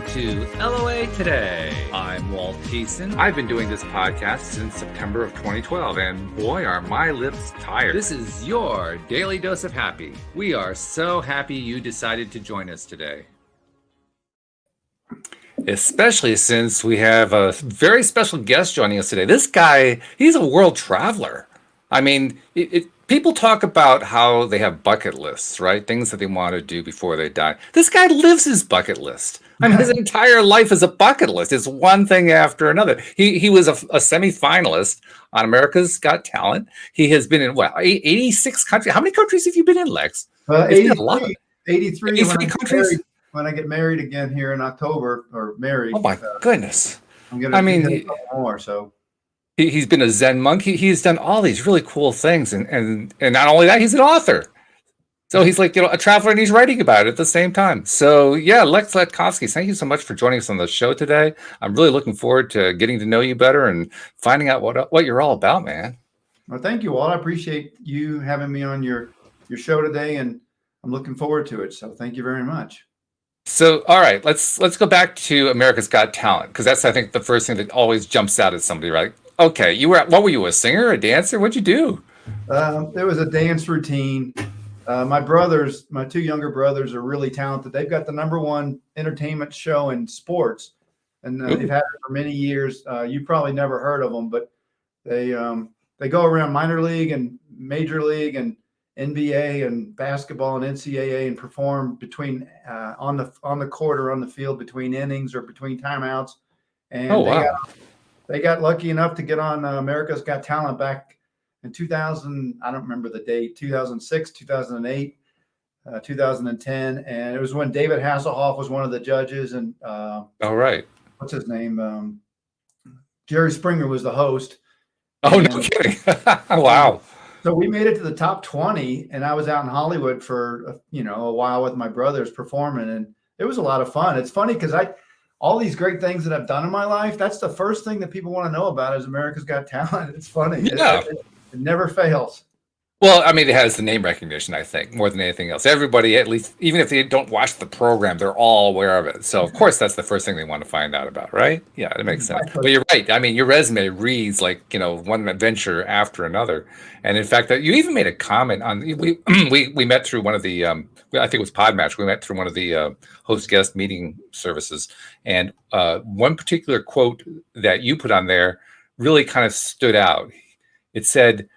to LOA Today. I'm Walt Thiessen. I've been doing this podcast since September of 2012, and boy, are my lips tired. This is your daily dose of happy. We are so happy you decided to join us today. Especially since we have a very special guest joining us today. This guy, he's a world traveler. I mean, people talk about how they have bucket lists, right? Things that they want to do before they die. This guy lives his bucket list. I mean, his entire life is a bucket list. It's one thing after another. He was a semi-finalist on America's Got Talent. He has been in, 86 countries. How many countries have you been in, Lex? 83. 83 countries? When I get married again here in October, or married. Oh, my goodness. I'm going to do a couple more, so. He's been a Zen monk. He's done all these really cool things. And not only that, he's an author. So he's like, a traveler, and he's writing about it at the same time. So yeah, Lex Latkovski, thank you so much for joining us on the show today. I'm really looking forward to getting to know you better and finding out what you're all about, man. Well, thank you, Walt. I appreciate you having me on your show today, and I'm looking forward to it. So thank you very much. So, all right, let's go back to America's Got Talent, because that's, I think, the first thing that always jumps out at somebody, right? Okay, what were you, a singer, a dancer? What'd you do? There was a dance routine. My two younger brothers are really talented. They've got the #1 entertainment show in sports, and they've had it for many years. You probably never heard of them, but they go around minor league and major league and NBA and basketball and NCAA and perform between on the court or on the field between innings or between timeouts. And they got lucky enough to get on America's Got Talent back in 2000. I don't remember the date, 2006, 2008, 2010. And it was when David Hasselhoff was one of the judges. And all right. What's his name? Jerry Springer was the host. Oh, no kidding. Wow. So we made it to the top 20, and I was out in Hollywood for, a while with my brothers performing, and it was a lot of fun. It's funny because all these great things that I've done in my life, that's the first thing that people want to know about is America's Got Talent. It's funny. Yeah. It never fails. Well, I mean, it has the name recognition, I think, more than anything else. Everybody, at least, even if they don't watch the program, they're all aware of it. So, of course, that's the first thing they want to find out about, right? Yeah, it makes sense. But you're right. I mean, your resume reads like, one adventure after another. And in fact, you even made a comment on, we met through one of the, I think it was Podmatch. We met through one of the host-guest meeting services. And one particular quote that you put on there really kind of stood out. It said,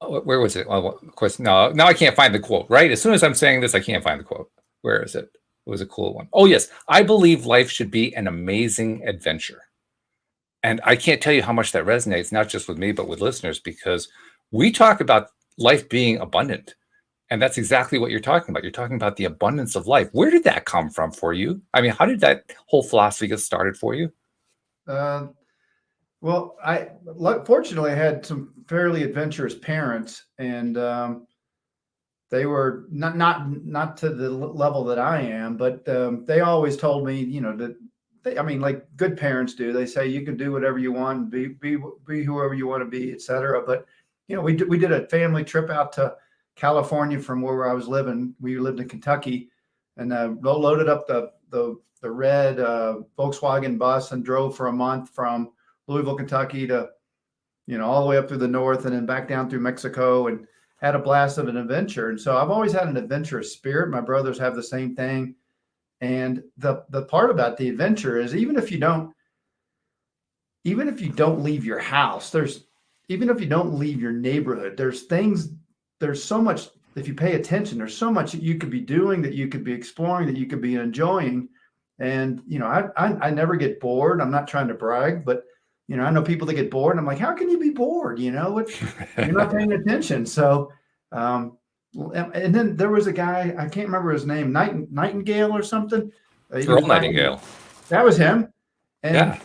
where was it? Well, of course, now I can't find the quote, right? As soon as I'm saying this, I can't find the quote. Where is it? It was a cool one. Oh, yes. I believe life should be an amazing adventure. And I can't tell you how much that resonates, not just with me, but with listeners, because we talk about life being abundant. And that's exactly what you're talking about. You're talking about the abundance of life. Where did that come from for you? I mean, how did that whole philosophy get started for you? Well, fortunately I had some fairly adventurous parents, and they were not to the level that I am, but they always told me, like good parents do. They say you can do whatever you want, be whoever you want to be, etc. But we did a family trip out to California from where I was living. We lived in Kentucky, and loaded up the red Volkswagen bus and drove for a month from Louisville, Kentucky to, all the way up through the north and then back down through Mexico, and had a blast of an adventure. And so I've always had an adventurous spirit. My brothers have the same thing. And the part about the adventure is even if you don't leave your house, even if you don't leave your neighborhood, there's so much, if you pay attention, there's so much that you could be doing, that you could be exploring, that you could be enjoying. And, I never get bored. I'm not trying to brag, but I know people that get bored, and I'm like, how can you be bored? You're not paying attention. So, and then there was a guy, I can't remember his name, Nightingale or something. Earl Nightingale. That was him. And yeah.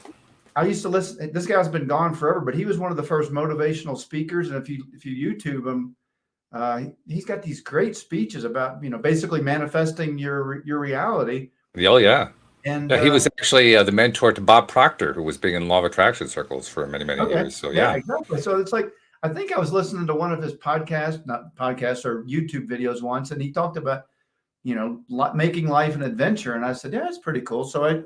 I used to listen. This guy's been gone forever, but he was one of the first motivational speakers. And if you YouTube him, he's got these great speeches about, basically manifesting your reality. Oh, yeah. And he was actually the mentor to Bob Proctor, who was big in law of attraction circles for many, many years. So, yeah, exactly. So it's like, I think I was listening to one of his not podcasts or YouTube videos once, and he talked about making life an adventure. And I said, yeah, it's pretty cool. So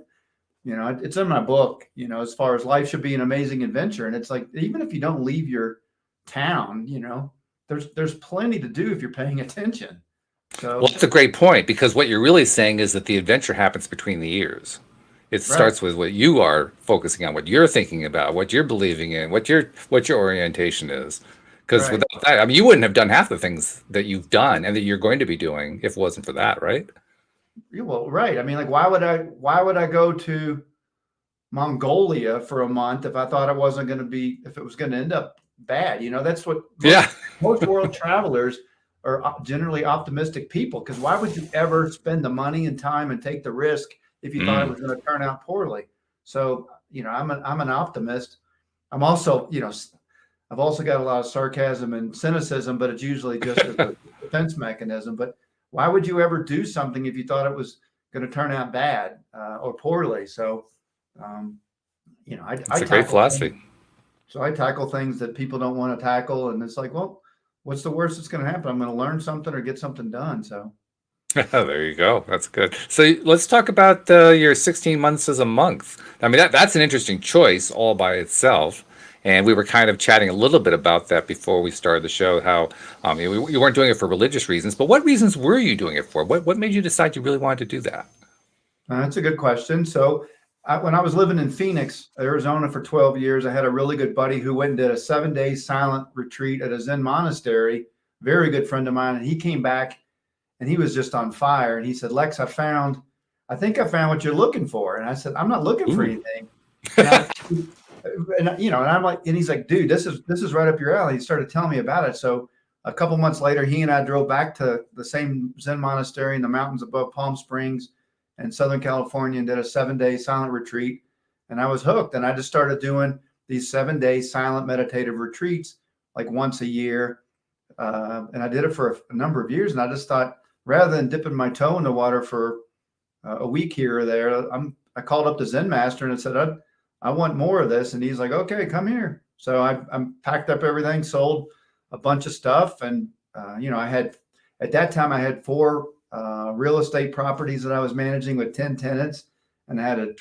it's in my book, as far as life should be an amazing adventure. And it's like, even if you don't leave your town, there's plenty to do if you're paying attention. So Well, that's a great point, because what you're really saying is that the adventure happens between the years. It starts with what you are focusing on, what you're thinking about, what you're believing in, what your orientation is. Because without that, I mean, you wouldn't have done half the things that you've done and that you're going to be doing if it wasn't for that, right? Well, right. I mean, like, why would I go to Mongolia for a month if I thought it wasn't going to be, if it was going to end up bad? That's what most world travelers are generally optimistic people, because why would you ever spend the money and time and take the risk if you thought it was going to turn out poorly? So, I'm an optimist. I'm also, I've also got a lot of sarcasm and cynicism, but it's usually just a defense mechanism. But why would you ever do something if you thought it was going to turn out bad or poorly? So, It's a great philosophy. So I tackle things that people don't want to tackle. And it's like, well, what's the worst that's going to happen? I'm going to learn something or get something done. So there you go. That's good. So let's talk about your 16 months as a monk. I mean, that's an interesting choice all by itself. And we were kind of chatting a little bit about that before we started the show, how you weren't doing it for religious reasons, but what reasons were you doing it for? What made you decide you really wanted to do that? That's a good question. So when I was living in Phoenix, Arizona for 12 years, I had a really good buddy who went and did a 7-day silent retreat at a Zen monastery, very good friend of mine. And he came back and he was just on fire. And he said, Lex, I think I found what you're looking for. And I said, I'm not looking for anything. And I'm like, and he's like, dude, this is right up your alley. He started telling me about it. So a couple months later, he and I drove back to the same Zen monastery in the mountains above Palm Springs in Southern California and did a 7-day silent retreat. And I was hooked. And I just started doing these 7-day silent meditative retreats like once a year. And I did it for a number of years. And I just thought, rather than dipping my toe in the water for a week here or there, I called up the Zen master and I said, I want more of this. And he's like, okay, come here. So I packed up everything, sold a bunch of stuff. And, at that time I had 4 real estate properties that I was managing with 10 tenants. And I had a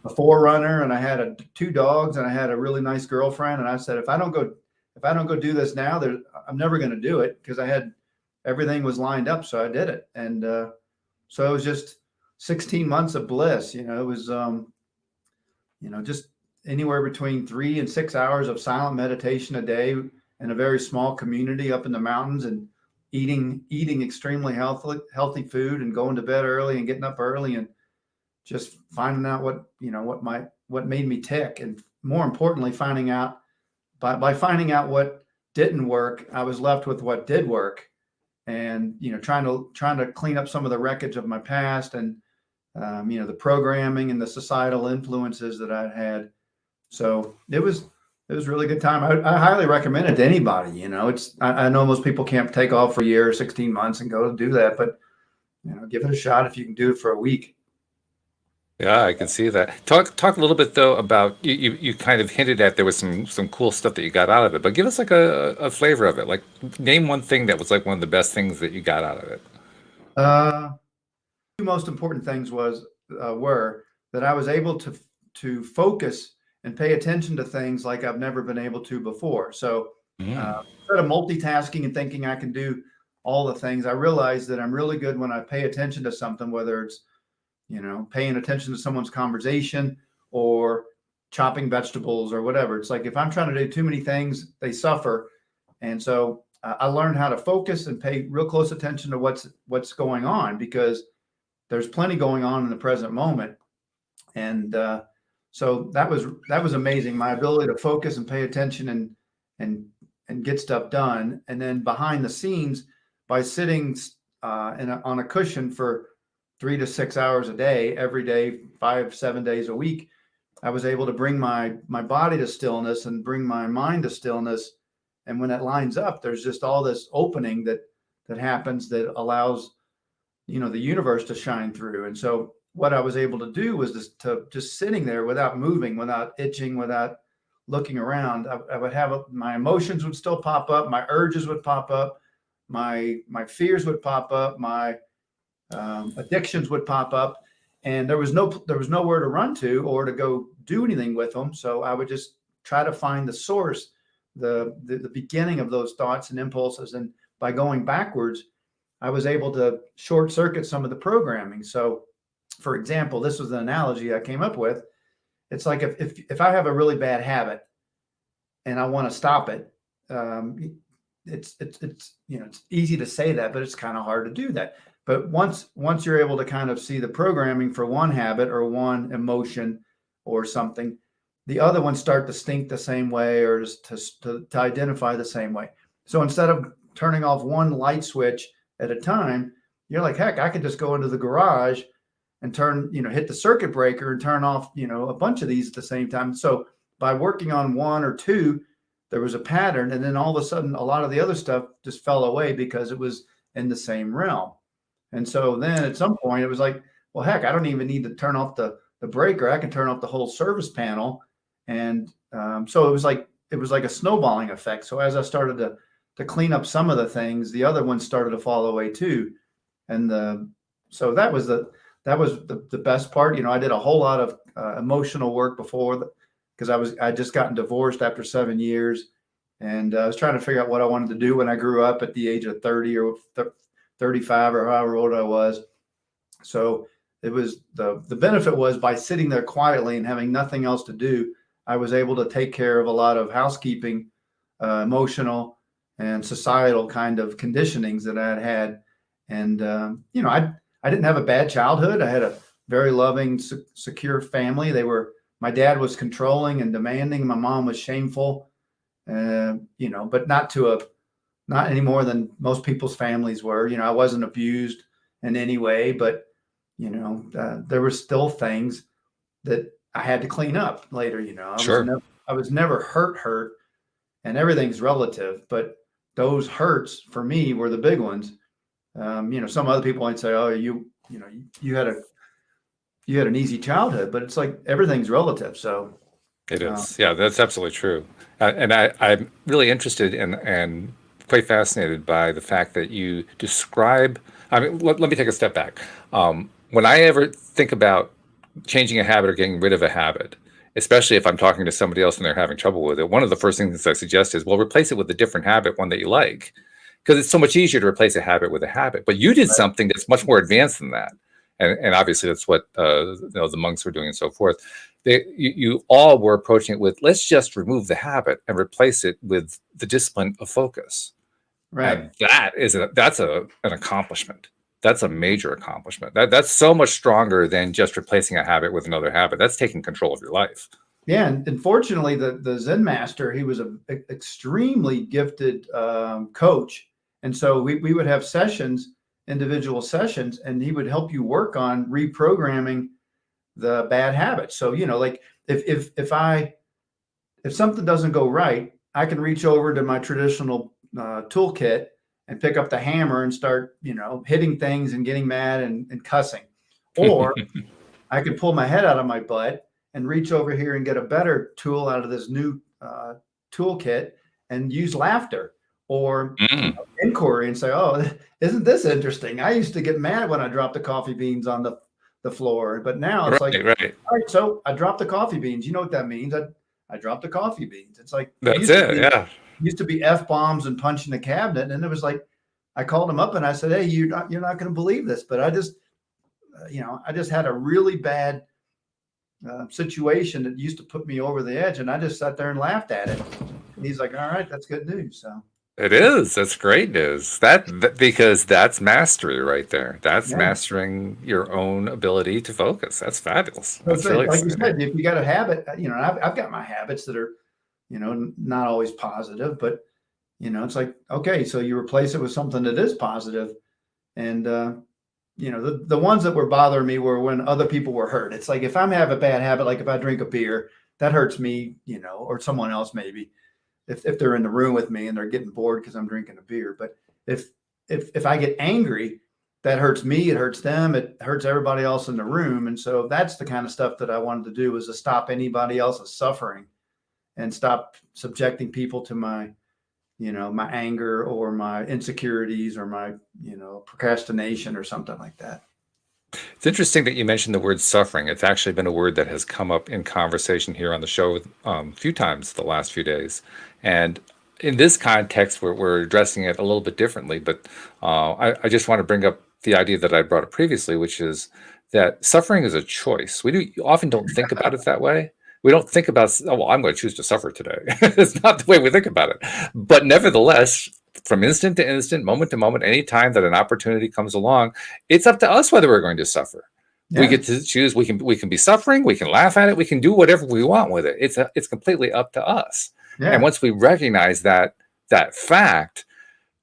4Runner and I had 2 dogs and I had a really nice girlfriend. And I said, if I don't go do this now, I'm never going to do it, because everything was lined up. So I did it. And so it was just 16 months of bliss. It was, just anywhere between 3 and 6 hours of silent meditation a day in a very small community up in the mountains, and eating extremely healthy food and going to bed early and getting up early and just finding out what made me tick. And more importantly, finding out by finding out what didn't work, I was left with what did work. And, trying to clean up some of the wreckage of my past and, the programming and the societal influences that I'd had. So it was a really good time. I highly recommend it to anybody. I know most people can't take off for a year or 16 months and go do that, but give it a shot if you can do it for a week. Yeah, I can see that. Talk a little bit though about you kind of hinted at there was some cool stuff that you got out of it, but give us like a flavor of it. Like, name one thing that was like one of the best things that you got out of it. 2 most important things were that I was able to focus and pay attention to things like I've never been able to before. So instead of multitasking and thinking I can do all the things, I realized that I'm really good when I pay attention to something, whether it's paying attention to someone's conversation or chopping vegetables or whatever. It's like, if I'm trying to do too many things, they suffer. And so I learned how to focus and pay real close attention to what's going on, because there's plenty going on in the present moment. And so that was amazing. My ability to focus and pay attention and get stuff done. And then behind the scenes, by sitting on a cushion for 3 to 6 hours a day, every day, 5-7 days a week, I was able to bring my body to stillness and bring my mind to stillness. And when it lines up, there's just all this opening that happens that allows, the universe to shine through. And so what I was able to do was just sitting there without moving, without itching, without looking around. I would have my emotions would still pop up. My urges would pop up. My fears would pop up. My addictions would pop up, and there was nowhere to run to or to go do anything with them. So I would just try to find the source, the beginning of those thoughts and impulses. And by going backwards, I was able to short circuit some of the programming. So, for example, this was the analogy I came up with. It's like if I have a really bad habit and I want to stop it, it's easy to say that, but it's kind of hard to do that. But once you're able to kind of see the programming for one habit or one emotion or something, the other ones start to stink the same way or to identify the same way. So instead of turning off one light switch at a time, you're like, heck, I could just go into the garage and hit the circuit breaker and turn off, a bunch of these at the same time. So by working on one or two, there was a pattern. And then all of a sudden, a lot of the other stuff just fell away because it was in the same realm. And so then at some point it was like, well, heck, I don't even need to turn off the breaker. I can turn off the whole service panel. And so it was like a snowballing effect. So as I started to clean up some of the things, the other ones started to fall away too. And so that was the best part. I did a whole lot of emotional work before because I just gotten divorced after 7 years, and I was trying to figure out what I wanted to do when I grew up at the age of 30 or 35 or however old I was. So it was the benefit was by sitting there quietly and having nothing else to do, I was able to take care of a lot of housekeeping, emotional and societal kind of conditionings that I had. And, I didn't have a bad childhood. I had a very loving, secure family. My dad was controlling and demanding. My mom was shameful, but not any more than most people's families were. I wasn't abused in any way, but, there were still things that I had to clean up later. I was never hurt, and everything's relative, but those hurts for me were the big ones. Some other people might say, "Oh, you had an easy childhood," but it's like everything's relative. So it is. Yeah, that's absolutely true. And I'm really interested in and quite fascinated by the fact that you describe. I mean, let me take a step back. When I ever think about changing a habit or getting rid of a habit, especially if I'm talking to somebody else and they're having trouble with it, one of the first things I suggest is, well, replace it with a different habit, one that you like. Because it's so much easier to replace a habit with a habit. But you did something that's much more advanced than that. And obviously that's what the monks were doing and so forth. You all were approaching it with, let's just remove the habit and replace it with the discipline of focus. Right. And that's an accomplishment. That's a major accomplishment. That's so much stronger than just replacing a habit with another habit. That's taking control of your life. Yeah, and fortunately, the Zen master, he was an extremely gifted coach. And so we would have individual sessions, and he would help you work on reprogramming the bad habits. So, like if something doesn't go right, I can reach over to my traditional toolkit and pick up the hammer and start, hitting things and getting mad and cussing. Or I could pull my head out of my butt and reach over here and get a better tool out of this new toolkit and use laughter or inquiry and say, oh, isn't this interesting? I used to get mad when I dropped the coffee beans on the floor, but now it's right. All right, so I dropped the coffee beans. You know what that means? I dropped the coffee beans. It's like, that's it. Yeah. Used to be F-bombs and punching the cabinet. And it was like, I called him up and I said, hey, you're not going to believe this, but I just had a really bad situation that used to put me over the edge, and I just sat there and laughed at it. And he's like, all right, that's good news. So it is. That's great news. Because that's mastery right there. That's mastering your own ability to focus. That's fabulous. That's really like you said, if you got a habit, I've got my habits that are, not always positive, but it's like, okay, so you replace it with something that is positive. And the ones that were bothering me were when other people were hurt. It's like if I have a bad habit, like if I drink a beer, that hurts me, or someone else maybe, if they're in the room with me and they're getting bored because I'm drinking a beer. But if I get angry, that hurts me, it hurts them, it hurts everybody else in the room. And so that's the kind of stuff that I wanted to do, was to stop anybody else's suffering and stop subjecting people to my my anger or my insecurities or my, procrastination or something like that. It's interesting that you mentioned the word suffering. It's actually been a word that has come up in conversation here on the show a few times the last few days. And in this context, we're addressing it a little bit differently. But I just want to bring up the idea that I brought up previously, which is that suffering is a choice. We often don't think about it that way. We don't think about, oh, well, I'm going to choose to suffer today. It's not the way we think about it. But nevertheless, from instant to instant, moment to moment, any time that an opportunity comes along, it's up to us whether we're going to suffer. We get to choose. We can be suffering. We can laugh at it. We can do whatever we want with it. It's completely up to us. Yeah. And once we recognize that fact,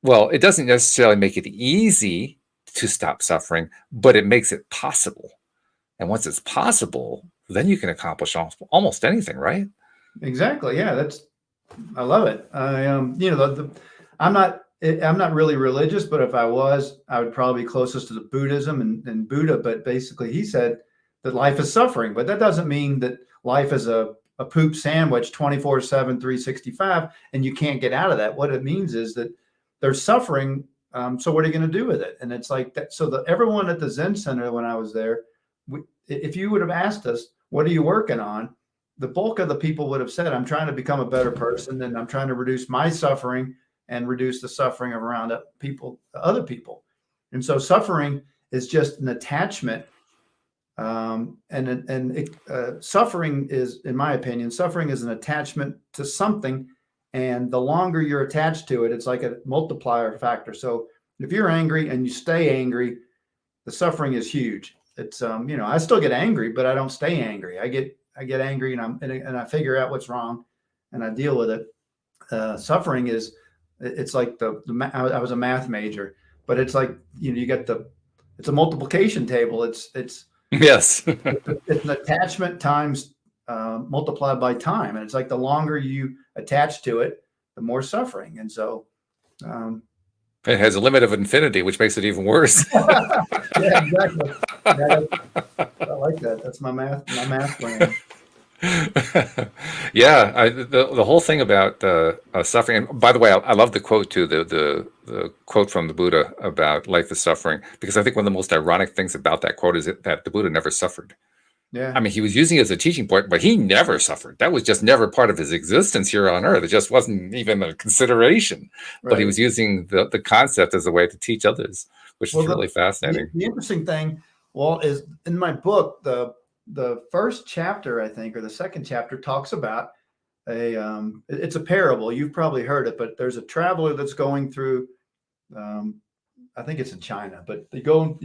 well, it doesn't necessarily make it easy to stop suffering, but it makes it possible. And once it's possible, then you can accomplish almost anything, right? Exactly. Yeah, I love it. I'm not really religious, but if I was, I would probably be closest to the Buddhism and Buddha. But basically, he said that life is suffering, but that doesn't mean that life is a poop sandwich 24/7, 365, and you can't get out of that. What it means is that there's suffering. So what are you going to do with it? And it's like that. So everyone at the Zen Center, when I was there, if you would have asked us, what are you working on? The bulk of the people would have said, I'm trying to become a better person, and I'm trying to reduce my suffering and reduce the suffering of around other people. And so suffering is just an attachment. Suffering is, in my opinion, suffering is an attachment to something. And the longer you're attached to it, it's like a multiplier factor. So if you're angry and you stay angry, the suffering is huge. It's, I still get angry, but I don't stay angry. I get angry and I figure out what's wrong and I deal with it. Suffering is, it's like I was a math major, but it's like, you got it's a multiplication table. It's yes, it's an attachment times multiplied by time. And it's like the longer you attach to it, the more suffering. And so, it has a limit of infinity, which makes it even worse. yeah, exactly. Yeah, I like that. That's my math brain. Yeah, the whole thing about suffering. And by the way, I love the quote too. The quote from the Buddha about life is suffering, because I think one of the most ironic things about that quote is that the Buddha never suffered. Yeah. I mean, he was using it as a teaching point, but he never suffered. That was just never part of his existence here on Earth. It just wasn't even a consideration. Right. But he was using the concept as a way to teach others, which is really fascinating. The interesting thing, Walt, is in my book, the first chapter, I think, or the second chapter, talks about it's a parable. You've probably heard it, but there's a traveler that's going through, I think it's in China, but he's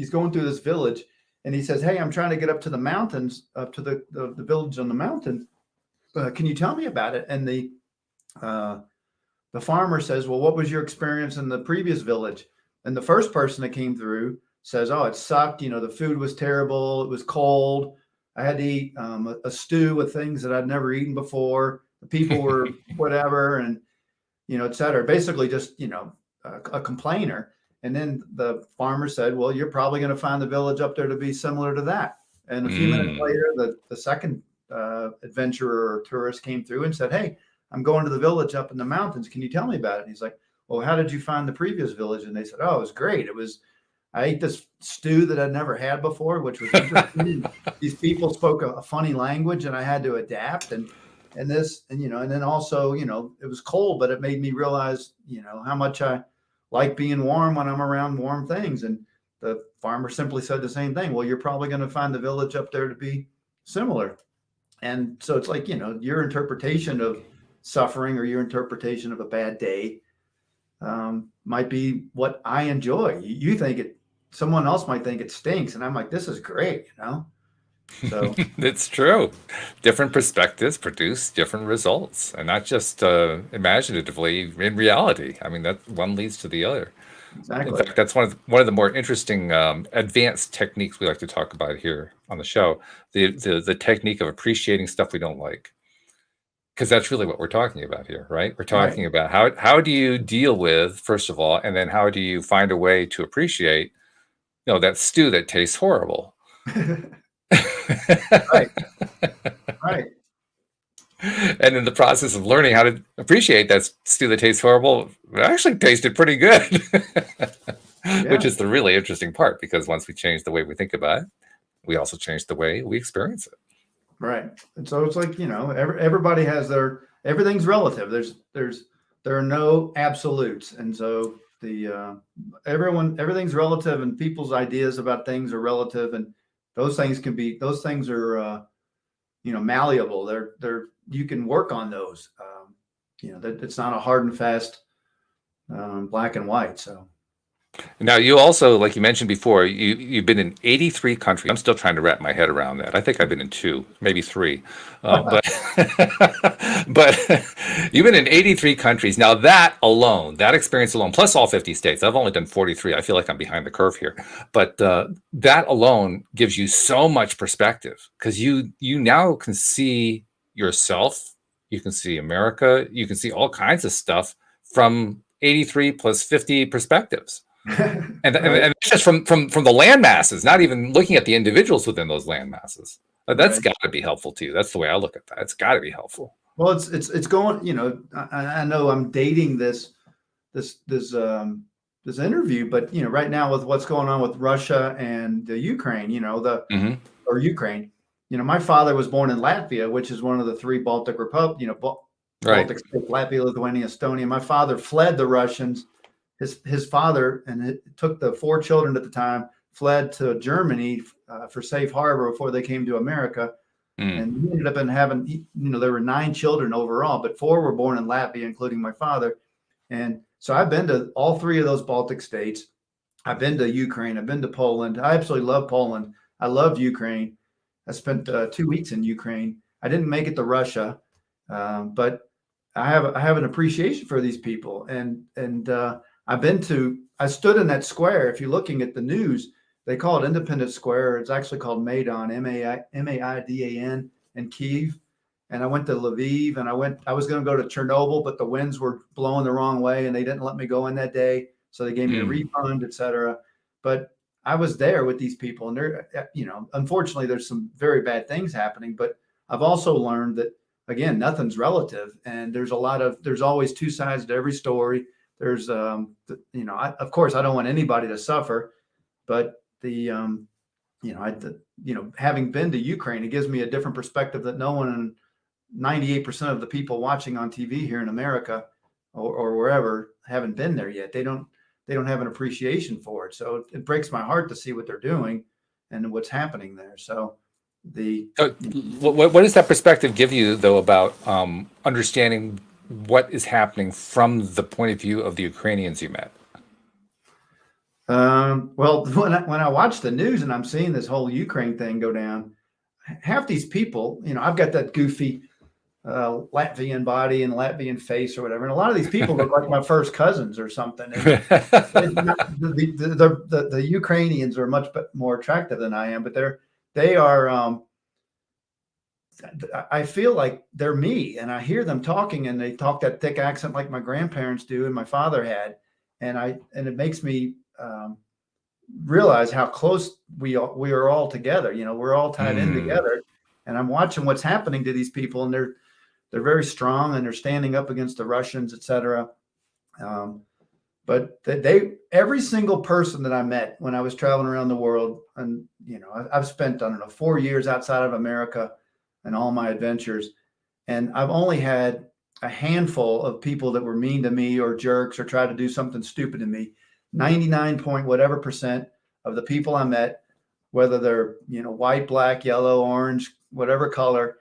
going through this village. And he says, hey, I'm trying to get up to the mountains, up to the village on the mountain. Can you tell me about it? And the farmer says, well, what was your experience in the previous village? And the first person that came through says, oh, it sucked. The food was terrible. It was cold. I had to eat a stew with things that I'd never eaten before. The people were whatever, and, et cetera. Basically just, a complainer. And then the farmer said, well, you're probably going to find the village up there to be similar to that. And a few minutes later, the second adventurer or tourist came through and said, hey, I'm going to the village up in the mountains. Can you tell me about it? And he's like, well, how did you find the previous village? And they said, oh, it was great. I ate this stew that I'd never had before, which was interesting. These people spoke a funny language and I had to adapt and then also, it was cold, but it made me realize, how much I like being warm when I'm around warm things. And the farmer simply said the same thing. Well, you're probably going to find the village up there to be similar. And so it's like, your interpretation of suffering or your interpretation of a bad day might be what I enjoy. You think someone else might think it stinks. And I'm like, this is great, So it's true. Different perspectives produce different results, and not just imaginatively in reality. I mean, that one leads to the other. Exactly. In fact, that's one of the more interesting advanced techniques we like to talk about here on the show. The technique of appreciating stuff we don't like, because that's really what we're talking about here, right? We're talking about how do you deal with, first of all, and then how do you find a way to appreciate, that stew that tastes horrible. Right. And in the process of learning how to appreciate that stew that tastes horrible, it actually tasted pretty good. Which is the really interesting part, because once we change the way we think about it, we also change the way we experience it. Right. And so it's like, everybody has everything's relative. There are no absolutes. And so everything's relative, and people's ideas about things are relative, and those things are, malleable. You can work on those. That it's not a hard and fast, black and white. So. Now, you also, like you mentioned before, you've been in 83 countries. I'm still trying to wrap my head around that. I think I've been in 2, maybe 3, but you've been in 83 countries. Now, that experience alone, plus all 50 states. I've only done 43. I feel like I'm behind the curve here, but that alone gives you so much perspective, because you now can see yourself, you can see America, you can see all kinds of stuff from 83 plus 50 perspectives. And it's just from the land masses, not even looking at the individuals within those land masses. That's got to be helpful to you. That's the way I look at that. It's got to be helpful. Well, it's going. I know I'm dating this interview, but right now with what's going on with Russia and the Ukraine, or Ukraine. My father was born in Latvia, which is one of the 3 Baltic republics. Baltic states: Latvia, Lithuania, Estonia. My father fled the Russians. His father, and it took the 4 children at the time, fled to Germany for safe harbor before they came to America. And he ended up having, there were 9 children overall, but 4 were born in Latvia, including my father. And so I've been to all 3 of those Baltic states. I've been to Ukraine. I've been to Poland. I absolutely love Poland. I love Ukraine. I spent 2 weeks in Ukraine. I didn't make it to Russia, but I have an appreciation for these people. And I stood in that square. If you're looking at the news, they call it Independence Square. It's actually called Maidan, Maidan, in Kyiv. And I went to Lviv, and I was going to go to Chernobyl, but the winds were blowing the wrong way, and they didn't let me go in that day. So they gave me a refund, etc. But I was there with these people, and they're, unfortunately, there's some very bad things happening. But I've also learned that, again, nothing's relative, and there's always 2 sides to every story. There's, of course, I don't want anybody to suffer, but having been to Ukraine, it gives me a different perspective that no one, 98% of the people watching on TV here in America or wherever, haven't been there yet. They don't have an appreciation for it. So it breaks my heart to see what they're doing and what's happening there. So what does that perspective give you, though, about understanding what is happening from the point of view of the Ukrainians you met? Well, when I watch the news and I'm seeing this whole Ukraine thing go down, half these people, I've got that goofy Latvian body and Latvian face or whatever, and a lot of these people look like my first cousins or something. The Ukrainians are much more attractive than I am, but they are. I feel like they're me, and I hear them talking, and they talk that thick accent like my grandparents do and my father had, and it makes me realize how close we are all together. We're all tied in together, and I'm watching what's happening to these people, and they're very strong, and they're standing up against the Russians, etc. But every single person that I met when I was traveling around the world, and I've spent 4 years outside of America and all my adventures, and I've only had a handful of people that were mean to me or jerks or tried to do something stupid to me. 99 point whatever % of the people I met, whether they're white, black, yellow, orange, whatever color,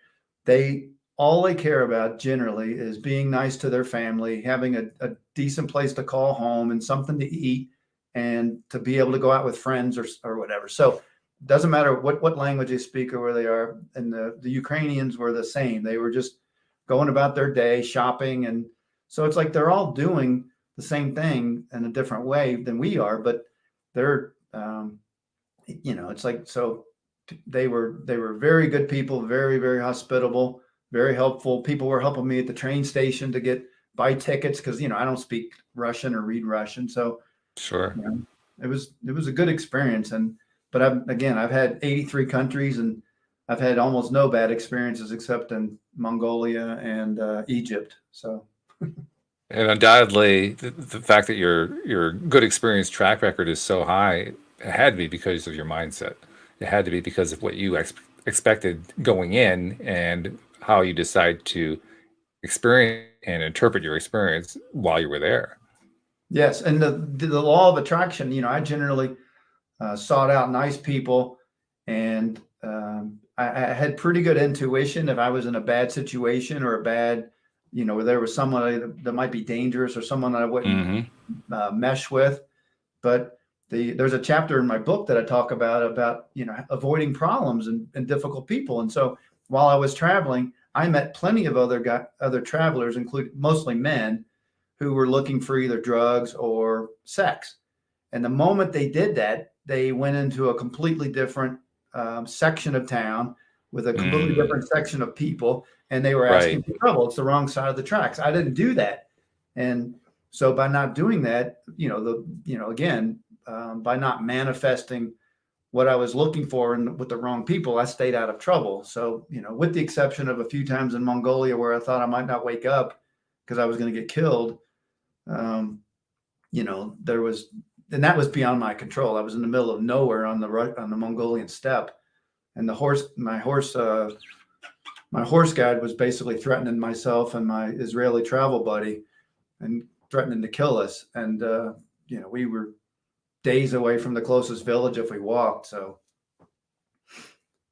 all they care about generally is being nice to their family, having a decent place to call home and something to eat, and to be able to go out with friends or whatever. So it doesn't matter what language they speak or where they are. And the Ukrainians were the same. They were just going about their day, shopping. And so it's like they're all doing the same thing in a different way than we are, but they're, it's like, so they were very good people, very, very hospitable, very helpful. People were helping me at the train station to buy tickets, because I don't speak Russian or read Russian. So sure, it was a good experience. But I've had 83 countries, and I've had almost no bad experiences except in Mongolia and Egypt. So, And undoubtedly, the fact that your good experience track record is so high, it had to be because of your mindset. It had to be because of what you expected going in and how you decide to experience and interpret your experience while you were there. yes, and the law of attraction. I generally sought out nice people, and I had pretty good intuition if I was in a bad situation or a bad, where there was someone that might be dangerous or someone I wouldn't mesh with. But there's a chapter in my book that I talk about avoiding problems and difficult people. And so while I was traveling, I met plenty of other travelers, including mostly men, who were looking for either drugs or sex. And the moment they did that, they went into a completely different section of town with a completely different section of people, and they were asking for trouble. It's the wrong side of the tracks. I didn't do that, and so by not doing that, again, by not manifesting what I was looking for and with the wrong people, I stayed out of trouble. So, with the exception of a few times in Mongolia where I thought I might not wake up because I was going to get killed, there was. And that was beyond my control. I was in the middle of nowhere on the Mongolian steppe, and my horse guide was basically threatening myself and my Israeli travel buddy, and threatening to kill us. And we were days away from the closest village if we walked. So,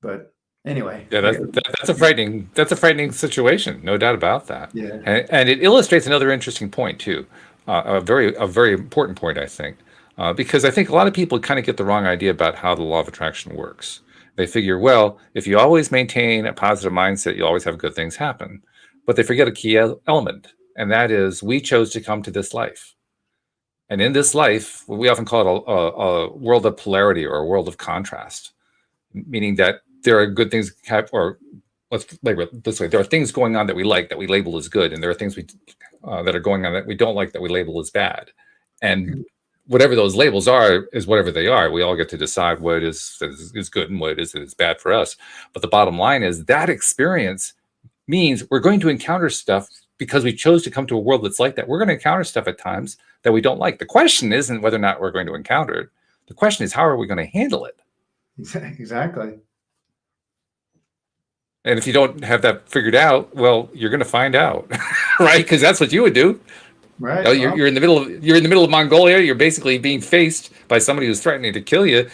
but anyway, yeah, that's a frightening situation, no doubt about that. Yeah, and it illustrates another interesting point too, a very important point, I think. Because I think a lot of people kind of get the wrong idea about how the law of attraction works. They figure, well, if you always maintain a positive mindset, you always have good things happen. But they forget a key element, and that is we chose to come to this life. And in this life, we often call it a world of polarity or a world of contrast, meaning that there are good things, or let's label it this way, there are things going on that we like, that we label as good, and there are things that are going on that we don't like, that we label as bad. And whatever those labels are is whatever they are. We all get to decide what is good and what is bad for us. But the bottom line is that experience means we're going to encounter stuff because we chose to come to a world that's like that. We're going to encounter stuff at times that we don't like. The question isn't whether or not we're going to encounter it. The question is, how are we going to handle it? Exactly. And if you don't have that figured out, well, you're going to find out, right? Because that's what you would do. Right. You're in the middle of Mongolia. You're basically being faced by somebody who's threatening to kill you.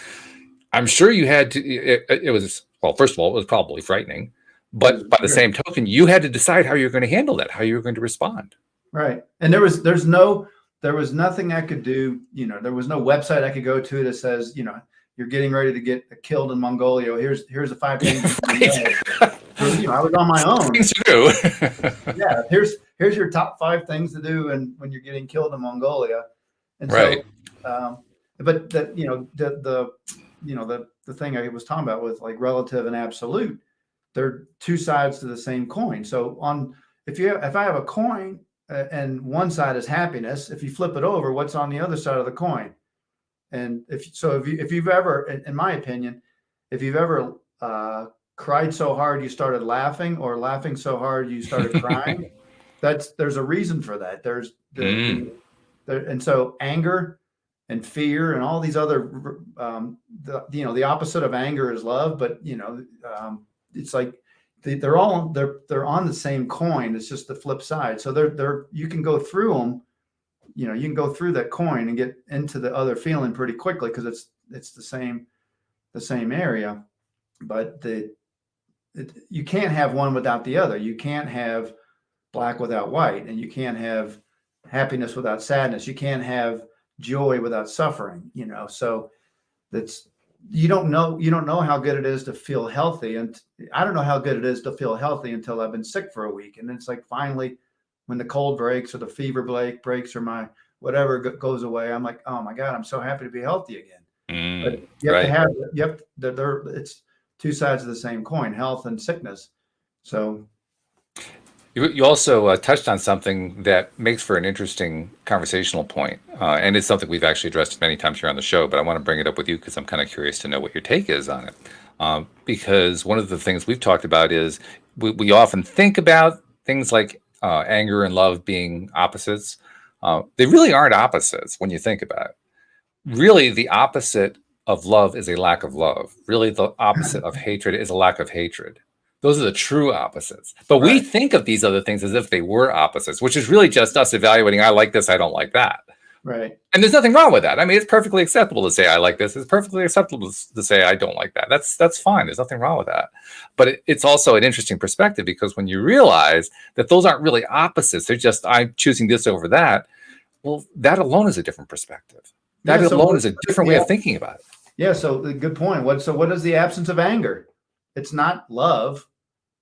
I'm sure you had to. It was, well, first of all, it was probably frightening, but by the same token, you had to decide how you're going to handle that, how you were going to respond. Right. And there was nothing I could do. There was no website I could go to that says, you're getting ready to get killed in Mongolia. Here's the 5 things. I was on my own. Things to do. Yeah. Here's your top 5 things to do when you're getting killed in Mongolia. And right. So, but the thing I was talking about with like relative and absolute, they're two sides to the same coin. So if I have a coin and one side is happiness, if you flip it over, what's on the other side of the coin? And if you've ever, in my opinion, if you've ever cried so hard you started laughing, or laughing so hard you started crying, there's a reason for that. And so anger and fear and all these other, the opposite of anger is love, but it's like they're on the same coin. It's just the flip side. So you can go through them. You can go through that coin and get into the other feeling pretty quickly because it's the same area, but you can't have one without the other. You can't have black without white, and you can't have happiness without sadness. You can't have joy without suffering. So you don't know how good it is to feel healthy, and I don't know how good it is to feel healthy until I've been sick for a week, and then it's like finally, when the cold breaks or the fever breaks or my whatever goes away, I'm like, oh my God, I'm so happy to be healthy again. But you have to it's two sides of the same coin, health and sickness. So you also touched on something that makes for an interesting conversational point. And it's something we've actually addressed many times here on the show, but I want to bring it up with you because I'm kind of curious to know what your take is on it. Because one of the things we've talked about is we often think about things like anger and love being opposites. They really aren't opposites when you think about it. Really, the opposite of love is a lack of love. Really, the opposite of hatred is a lack of hatred. Those are the true opposites. But we think of these other things as if they were opposites, which is really just us evaluating, I like this, I don't like that. Right. And there's nothing wrong with that. I mean, it's perfectly acceptable to say I like this. It's perfectly acceptable to say I don't like that. That's fine. There's nothing wrong with that. But it's also an interesting perspective, because when you realize that those aren't really opposites, they're just I'm choosing this over that. Well, that alone is a different perspective. That alone is a different way of thinking about it. Yeah. So good point. What is the absence of anger? It's not love.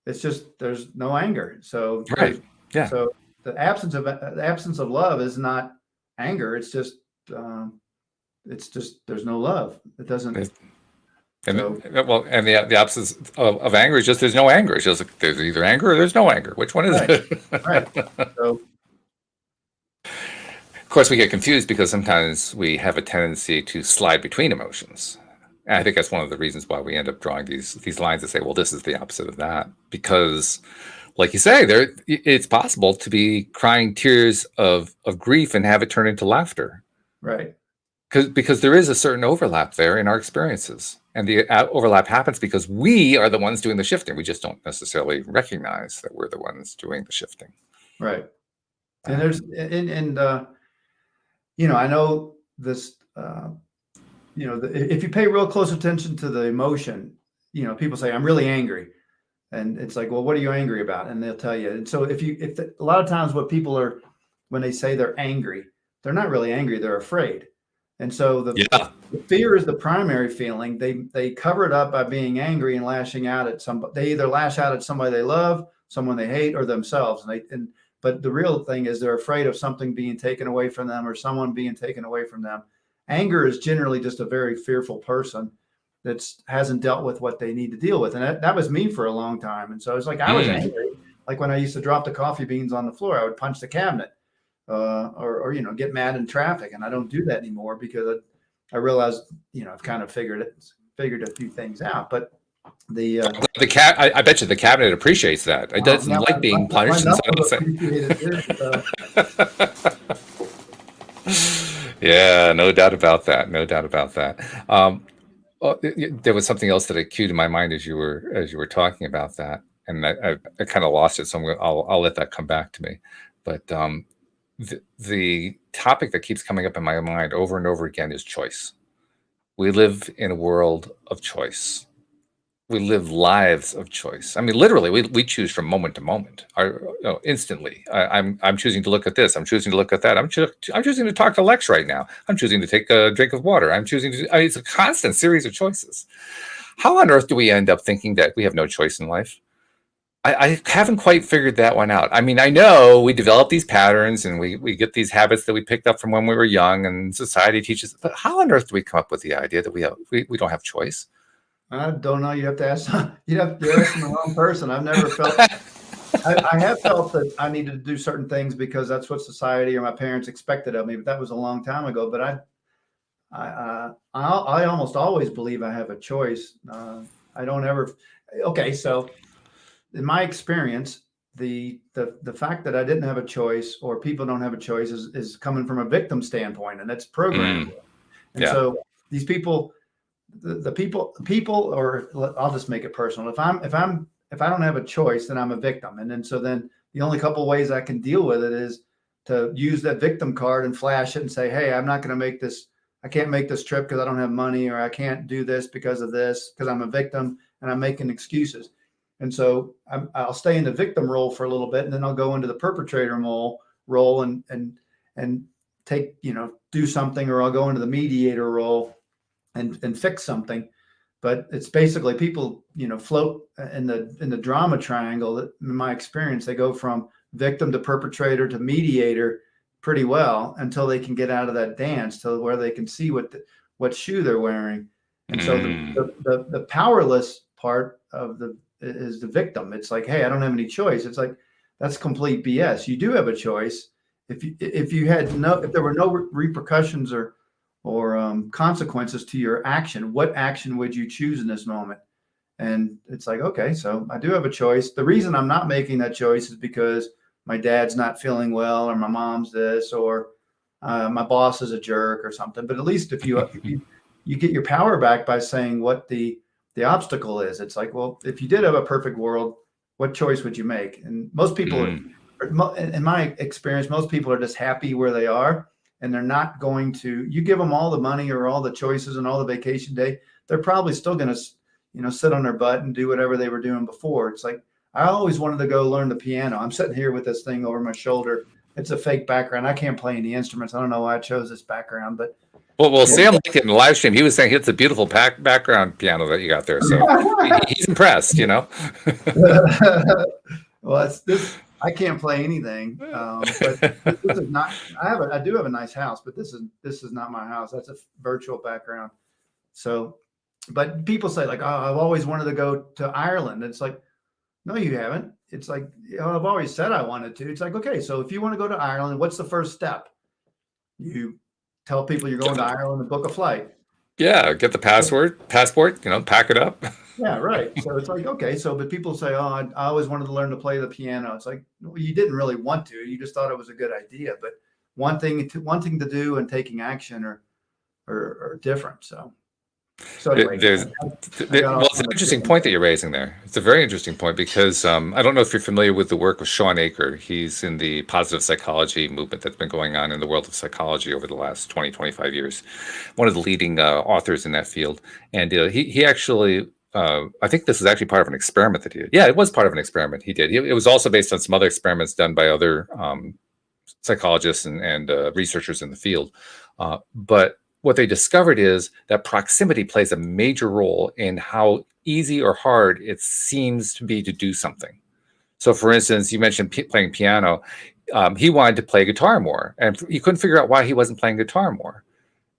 It's just there's no anger. So right. Yeah. So the absence of love is not anger. It's just there's no love. It doesn't. And the absence of anger is just there's no anger. It's just like, there's either anger or there's no anger. Which one is it? Right. So, of course, we get confused because sometimes we have a tendency to slide between emotions. And I think that's one of the reasons why we end up drawing these lines to say, well, this is the opposite of that. Because, like you say, it's possible to be crying tears of grief and have it turn into laughter. Right. Because there is a certain overlap there in our experiences. And the overlap happens because we are the ones doing the shifting. We just don't necessarily recognize that we're the ones doing the shifting. Right. And there's, I know this, if you pay real close attention to the emotion, people say, I'm really angry. And it's like, well, what are you angry about? And they'll tell you. And so a lot of times what people are, when they say they're angry, they're not really angry, they're afraid. And so the fear is the primary feeling. They cover it up by being angry and lashing out at somebody. They either lash out at somebody they love, someone they hate, or themselves. But the real thing is they're afraid of something being taken away from them or someone being taken away from them. Anger is generally just a very fearful person that hasn't dealt with what they need to deal with. And that was me for a long time. And so it's like, I was angry. Like when I used to drop the coffee beans on the floor, I would punch the cabinet. Or get mad in traffic, and I don't do that anymore because I realized I've kind of figured a few things out. But I bet you the cabinet appreciates that. It doesn't like being punished. Yeah, no doubt about that. No doubt about that. There was something else that cued in my mind as you were talking about that, and I kind of lost it. So I'll let that come back to me. But the topic that keeps coming up in my mind over and over again is choice. We live in a world of choice. We live lives of choice. I mean, literally, we choose from moment to moment, instantly. I'm choosing to look at this. I'm choosing to look at that. I'm choosing to talk to Lex right now. I'm choosing to take a drink of water. It's a constant series of choices. How on earth do we end up thinking that we have no choice in life? I haven't quite figured that one out. I mean, I know we develop these patterns and we get these habits that we picked up from when we were young and society teaches, but how on earth do we come up with the idea that we don't have choice? I don't know. You have to ask the wrong person. I've never felt, I have felt that I needed to do certain things because that's what society or my parents expected of me, but that was a long time ago. But I almost always believe I have a choice. I don't ever, okay. So in my experience, the fact that I didn't have a choice or people don't have a choice is coming from a victim standpoint, and that's programmed. And so these people, the people, or I'll just make it personal. If I don't have a choice, then I'm a victim. And then the only couple of ways I can deal with it is to use that victim card and flash it and say, hey, I'm not going to make this. I can't make this trip because I don't have money, or I can't do this because of this, because I'm a victim and I'm making excuses. And so I'll stay in the victim role for a little bit, and then I'll go into the perpetrator role and take, do something, or I'll go into the mediator role and fix something. But it's basically people, float in the drama triangle. That, in my experience, they go from victim to perpetrator to mediator pretty well until they can get out of that dance to where they can see what shoe they're wearing. And so the powerless part of is the victim. It's like, hey, I don't have any choice. It's like, that's complete BS. You do have a choice. If there were no repercussions or consequences to your action, what action would you choose in this moment? And it's like, okay, so I do have a choice. The reason I'm not making that choice is because my dad's not feeling well, or my mom's this, or my boss is a jerk or something. But at least if you get your power back by saying what the obstacle is. It's like, well, if you did have a perfect world, what choice would you make? And most people in my experience, most people are just happy where they are, and they're not going to, you give them all the money or all the choices and all the vacation day, they're probably still going to, sit on their butt and do whatever they were doing before. It's like, I always wanted to go learn the piano. I'm sitting here with this thing over my shoulder. It's a fake background. I can't play any instruments. I don't know why I chose this background, but well, Sam liked it in the live stream. He was saying it's a beautiful background piano that you got there. So he's impressed, Well, it's this. I can't play anything, but this is not. I do have a nice house, but this is not my house. That's a virtual background. So, but people say like, oh, I've always wanted to go to Ireland. It's like, no, you haven't. It's like, I've always said I wanted to. It's like, okay, so if you want to go to Ireland, what's the first step? You tell people you're going to Ireland and book a flight. Yeah, get the passport, pack it up. Yeah, right. So it's like, okay, so, but people say, oh, I always wanted to learn to play the piano. It's like, well, you didn't really want to. You just thought it was a good idea. But wanting to do and taking action are different. So anyway, well, it's an interesting point that you're raising there. It's a very interesting point because I don't know if you're familiar with the work of Sean Aker. He's in the positive psychology movement that's been going on in the world of psychology over the last 20, 25 years. One of the leading authors in that field. And he actually, I think this is actually part of an experiment that he did. Yeah, it was part of an experiment he did. It was also based on some other experiments done by other psychologists and researchers in the field. But what they discovered is that proximity plays a major role in how easy or hard it seems to be to do something. So, for instance, you mentioned playing piano. He wanted to play guitar more, and he couldn't figure out why he wasn't playing guitar more.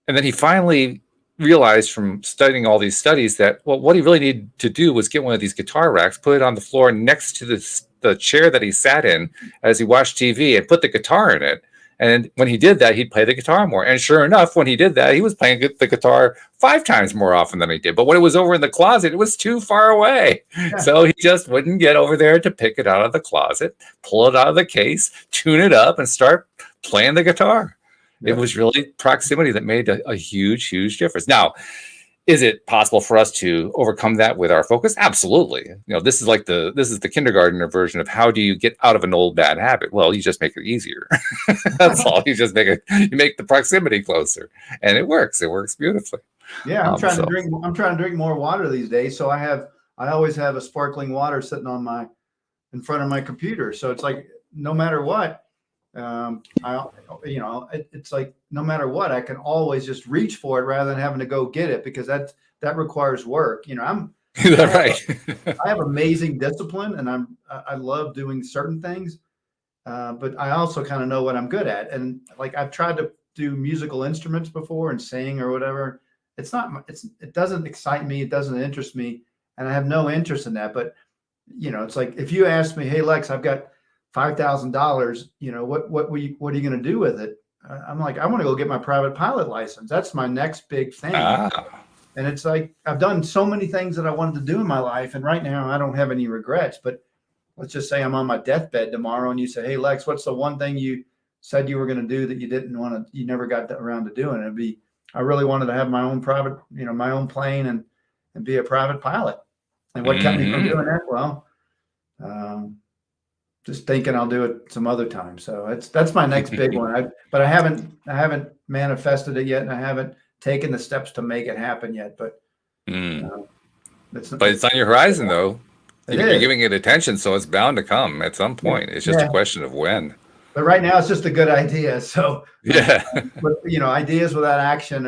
And then he finally realized from studying all these studies that, well, what he really needed to do was get one of these guitar racks, put it on the floor next to the chair that he sat in as he watched TV, and put the guitar in it. And when he did that, he'd play the guitar more. And sure enough, when he did that, he was playing the guitar 5 times more often than he did. But when it was over in the closet, it was too far away. Yeah. So he just wouldn't get over there to pick it out of the closet, pull it out of the case, tune it up, and start playing the guitar. Yeah. It was really proximity that made a huge, huge difference. Now, is it possible for us to overcome that with our focus? Absolutely. This is the kindergartner version of how do you get out of an old bad habit? Well, you just make it easier. That's all. You just make the proximity closer, and it works. It works beautifully. Yeah, I'm trying to drink more water these days. So I always have a sparkling water sitting in front of my computer. So it's like no matter what, it's like no matter what, I can always just reach for it rather than having to go get it, because that requires work. I have amazing discipline, and I love doing certain things, but I also kind of know what I'm good at. And like I've tried to do musical instruments before and sing or whatever. It doesn't excite me. It doesn't interest me, and I have no interest in that. But it's like if you ask me, hey Lex, I've got $5,000, what are you going to do with it? I'm like, I want to go get my private pilot license. That's my next big thing. And it's like, I've done so many things that I wanted to do in my life. And right now I don't have any regrets, but let's just say I'm on my deathbed tomorrow and you say, hey Lex, what's the one thing you said you were going to do that you never got around to doing? It'd be, I really wanted to have my own private, my own plane and be a private pilot. And what kept me from doing that? Well, just thinking I'll do it some other time. So that's my next big one. But I haven't manifested it yet, and I haven't taken the steps to make it happen yet. But it's on your horizon, though. You're giving it attention, so it's bound to come at some point. It's just a question of when. But right now, it's just a good idea. So yeah, but ideas without action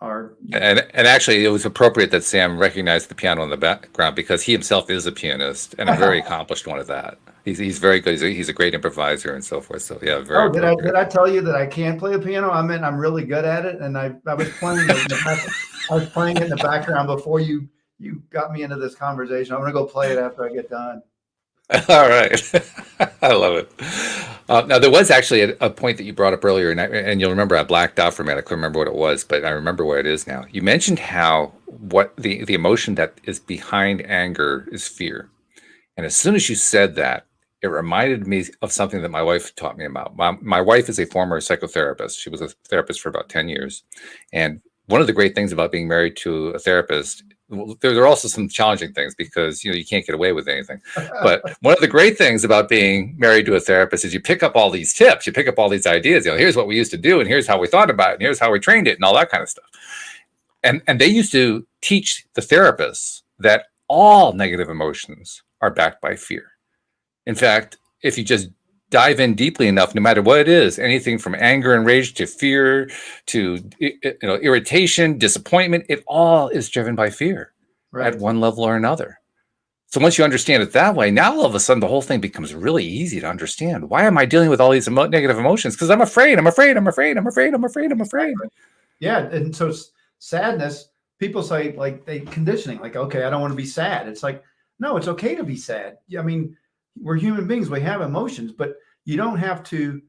are. And actually, it was appropriate that Sam recognized the piano in the background, because he himself is a pianist and a very accomplished one at that. He's very good. He's a great improviser and so forth. So yeah, very. Oh, did I tell you that I can't play the piano? I mean, I'm really good at it, and I was playing it. I was playing it in the background before you got me into this conversation. I'm gonna go play it after I get done. All right. I love it. Now, there was actually a point that you brought up earlier, and you'll remember I blacked out for a minute. I couldn't remember what it was, but I remember what it is now. You mentioned how what the emotion that is behind anger is fear. And as soon as you said that, it reminded me of something that my wife taught me about. My wife is a former psychotherapist. She was a therapist for about 10 years. And one of the great things about being married to a therapist, there are also some challenging things because you can't get away with anything. But one of the great things about being married to a therapist is you pick up all these tips, you pick up all these ideas. Here's what we used to do, and here's how we thought about it, and here's how we trained it, and all that kind of stuff. And they used to teach the therapists that all negative emotions are backed by fear. In fact, if you just dive in deeply enough, no matter what it is, anything from anger and rage to fear to irritation, disappointment, it all is driven by fear at one level or another. So once you understand it that way, now all of a sudden the whole thing becomes really easy to understand. Why am I dealing with all these negative emotions? Because I'm afraid. Yeah, and so sadness, people say like conditioning, like, okay, I don't want to be sad. It's like, no, it's okay to be sad. I mean, we're human beings. We have emotions, but you don't have to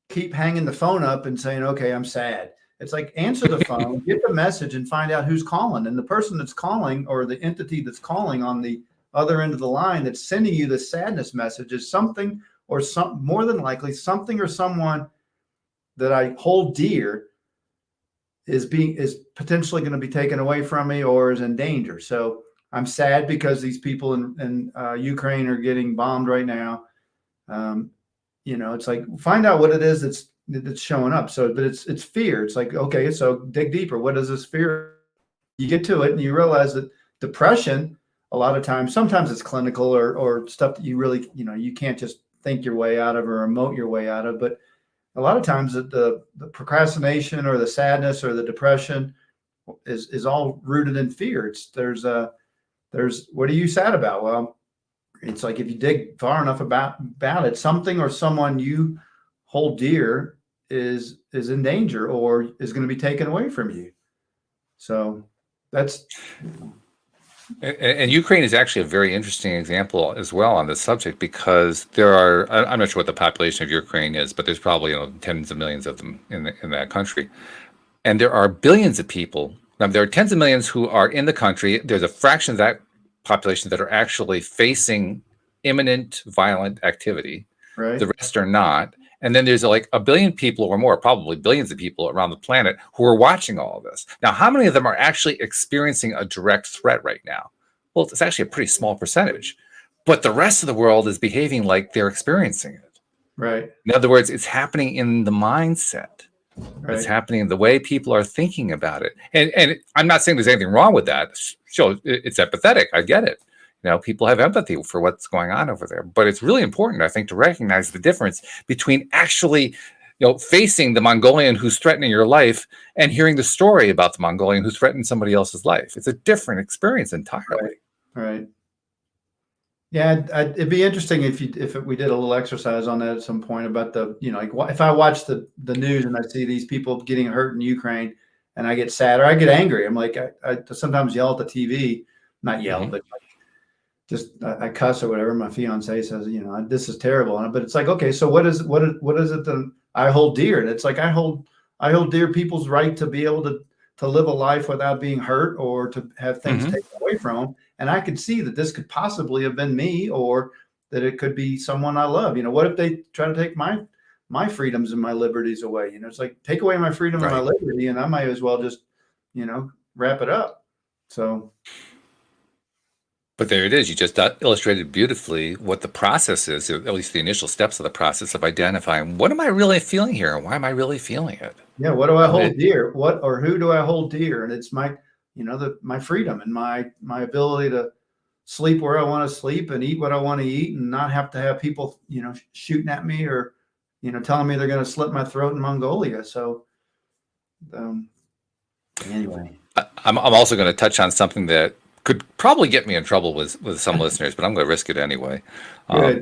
keep hanging the phone up and saying, okay, I'm sad. It's like, answer the phone, get the message, and find out who's calling. And the person that's calling, or the entity that's calling on the other end of the line that's sending you the sadness message, is something, or some, more than likely something or someone that I hold dear is potentially going to be taken away from me or is in danger. So I'm sad because these people in Ukraine are getting bombed right now. It's like, find out what it is that's showing up. So, but it's fear. It's like, okay, so dig deeper. What is this fear? You get to it and you realize that depression, a lot of times, sometimes it's clinical or stuff that you really, you can't just think your way out of or emote your way out of. But a lot of times the procrastination or the sadness or the depression is all rooted in fear. There's what are you sad about? Well, it's like, if you dig far enough about it, something or someone you hold dear is in danger or is going to be taken away from you. So that's. And Ukraine is actually a very interesting example as well on this subject, because there are, I'm not sure what the population of Ukraine is, but there's probably tens of millions of them in that country. And there are billions of people. Now, there are tens of millions who are in the country. There's a fraction of that population that are actually facing imminent violent activity. Right. The rest are not. And then there's like a billion people or more, probably billions of people around the planet who are watching all of this. Now, how many of them are actually experiencing a direct threat right now? Well, it's actually a pretty small percentage. But the rest of the world is behaving like they're experiencing it. Right. In other words, it's happening in the mindset. Right. It's happening in the way people are thinking about it. And I'm not saying there's anything wrong with that. Sure, it's empathetic. I get it. People have empathy for what's going on over there. But it's really important, I think, to recognize the difference between actually, facing the Mongolian who's threatening your life and hearing the story about the Mongolian who's threatened somebody else's life. It's a different experience entirely. Right. Yeah, it'd be interesting if we did a little exercise on that at some point about if I watch the news and I see these people getting hurt in Ukraine and I get sad or I get angry. I'm like, I sometimes yell at the TV, not yell, but I cuss or whatever. My fiance says, this is terrible. But it's like, okay, so what is it that I hold dear? And it's like, I hold dear people's right to be able to live a life without being hurt or to have things taken away from them. And I could see that this could possibly have been me, or that it could be someone I love. What if they try to take my freedoms and my liberties away? It's like, take away my freedom and my liberty, and I might as well just, wrap it up. So. But there it is. You just illustrated beautifully what the process is, or at least the initial steps of the process of identifying, what am I really feeling here? And why am I really feeling it? Yeah. What do I hold dear? What or who do I hold dear? And it's my, my freedom and my ability to sleep where I want to sleep and eat what I want to eat and not have to have people, shooting at me or, telling me they're going to slit my throat in Mongolia. So, anyway. I'm also going to touch on something that could probably get me in trouble with some listeners, but I'm going to risk it anyway,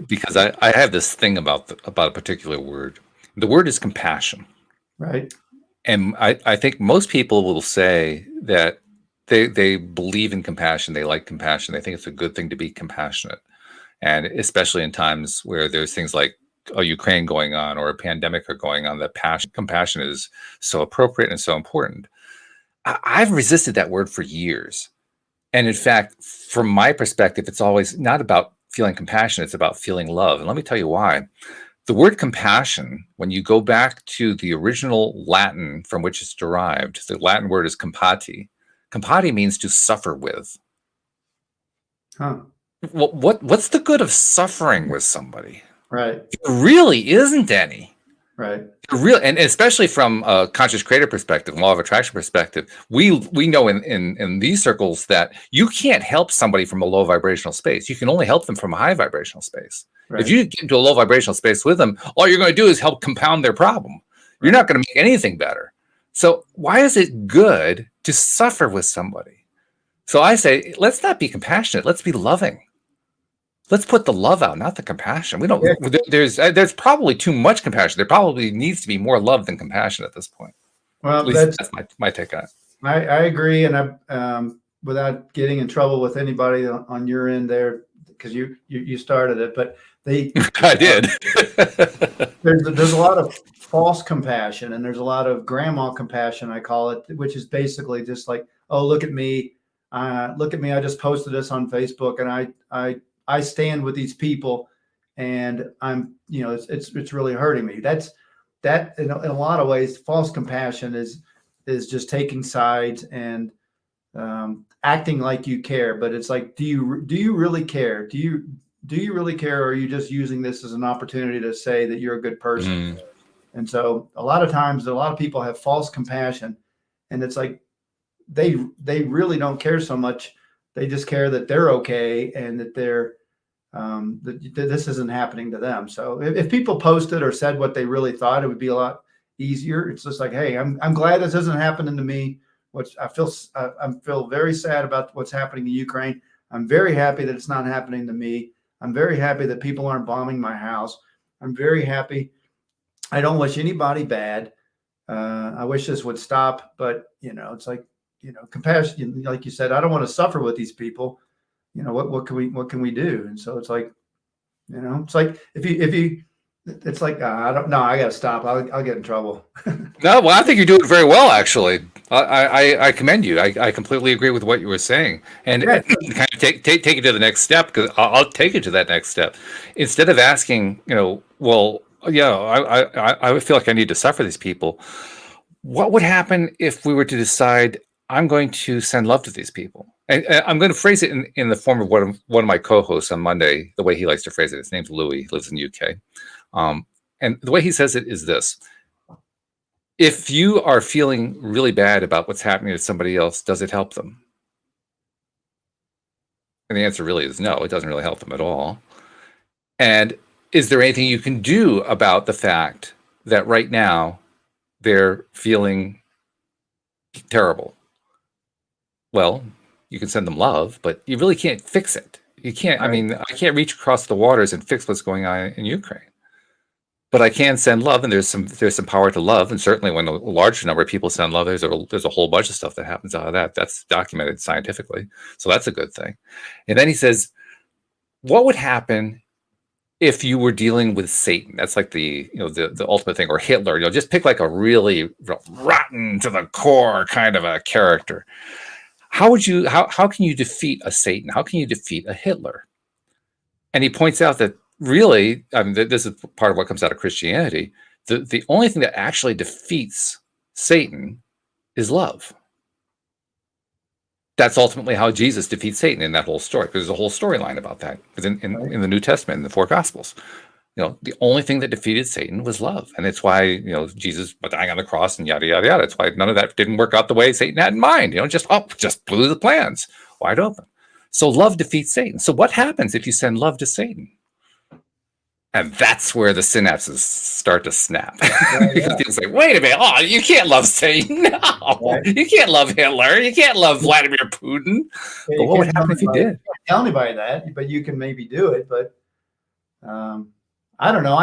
because I have this thing about a particular word. The word is compassion. Right. And I think most people will say that they believe in compassion. They like compassion. They think it's a good thing to be compassionate. And especially in times where there's things like Ukraine going on or a pandemic are going on, that compassion is so appropriate and so important. I've resisted that word for years. And in fact, from my perspective, it's always not about feeling compassion, it's about feeling love. And let me tell you why. The word compassion, when you go back to the original Latin from which it's derived, the Latin word is compati. Compati means to suffer with. Huh. What's the good of suffering with somebody? Right. There really isn't any. Right. Real, and especially from a conscious creator perspective, law of attraction perspective, we know in these circles that you can't help somebody from a low vibrational space. You can only help them from a high vibrational space. Right. If you get into a low vibrational space with them, all you're going to do is help compound their problem. You're not going to make anything better. So why is it good to suffer with somebody? So I say, let's not be compassionate. Let's be loving. Let's put the love out, not the compassion. We don't. Yeah. There's probably too much compassion. There probably needs to be more love than compassion at this point. Well, at least that's my take on it. I agree, and without getting in trouble with anybody on your end there, because you started it, but I did. there's a lot of false compassion, and there's a lot of grandma compassion, I call it, which is basically just like, oh, look at me, I just posted this on Facebook, and I stand with these people, and I'm, it's really hurting me. That in a lot of ways, false compassion is just taking sides and acting like you care. But it's like, do you really care? Do you really care? Or are you just using this as an opportunity to say that you're a good person? Mm. And so a lot of times, a lot of people have false compassion, and it's like they really don't care so much. They just care that they're okay and that that this isn't happening to them. So if people posted or said what they really thought, it would be a lot easier. It's just like, hey, I'm glad this isn't happening to me. I feel very sad about what's happening in Ukraine. I'm very happy that it's not happening to me. I'm very happy that people aren't bombing my house. I'm very happy. I don't wish anybody bad. I wish this would stop, but it's like, compassion, like you said, I don't want to suffer with these people. What can we do? And so it's like, it's like if you it's like, I don't know, I got to stop. I'll get in trouble. No, well, I think you're doing very well, actually. I commend you. I completely agree with what you were saying, and kind of take it to the next step, because I'll take it to that next step. Instead of asking, well, yeah, I feel like I need to suffer these people. What would happen if we were to decide I'm going to send love to these people? And I'm going to phrase it in the form of one of my co-hosts on Monday, the way he likes to phrase it. His name's Louis, he lives in the UK. And the way he says it is this: if you are feeling really bad about what's happening to somebody else, does it help them? And the answer really is no, it doesn't really help them at all. And is there anything you can do about the fact that right now they're feeling terrible? Well, you can send them love, but you really can't fix it. You can't, I mean, I can't reach across the waters and fix what's going on in Ukraine. But I can send love, and there's some power to love. And certainly when a large number of people send love, there's a whole bunch of stuff that happens out of that. That's documented scientifically. So that's a good thing. And then he says, what would happen if you were dealing with Satan? That's like the ultimate thing, or Hitler. Just pick like a really rotten to the core kind of a character. How can you defeat a Satan? How can you defeat a Hitler? And he points out that really, I mean, this is part of what comes out of Christianity. The only thing that actually defeats Satan is love. That's ultimately how Jesus defeats Satan in that whole story, because there's a whole storyline about that. Because in the New Testament, in the 4 Gospels, the only thing that defeated Satan was love. And it's why, Jesus dying on the cross and yada, yada, yada. It's why none of that didn't work out the way Satan had in mind. Just blew the plans wide open. So love defeats Satan. So what happens if you send love to Satan? And that's where the synapses start to snap. Because people say, wait a minute, you can't love Satan. No, you can't love Hitler. You can't love Vladimir Putin. But what would happen if you did? You can't tell anybody that, but you can maybe do it. But I don't know.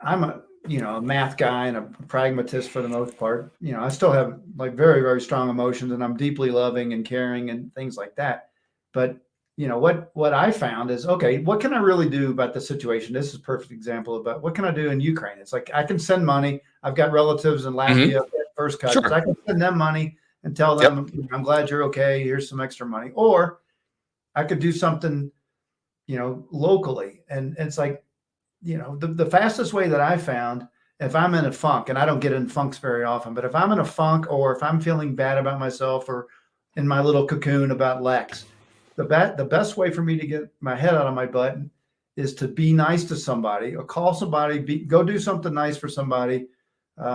I'm a math guy and a pragmatist for the most part. I still have like very, very strong emotions, and I'm deeply loving and caring and things like that. But what I found is, okay, what can I really do about the situation? This is a perfect example about what can I do in Ukraine? It's like I can send money. I've got relatives in Latvia, first cousins. Sure. I can send them money and tell them, I'm glad you're okay. Here's some extra money. Or I could do something, locally. And it's like, the fastest way that I found, if I'm in a funk, and I don't get in funks very often, but if I'm in a funk or if I'm feeling bad about myself or in my little cocoon about Lex, the best way for me to get my head out of my butt is to be nice to somebody or call somebody, go do something nice for somebody,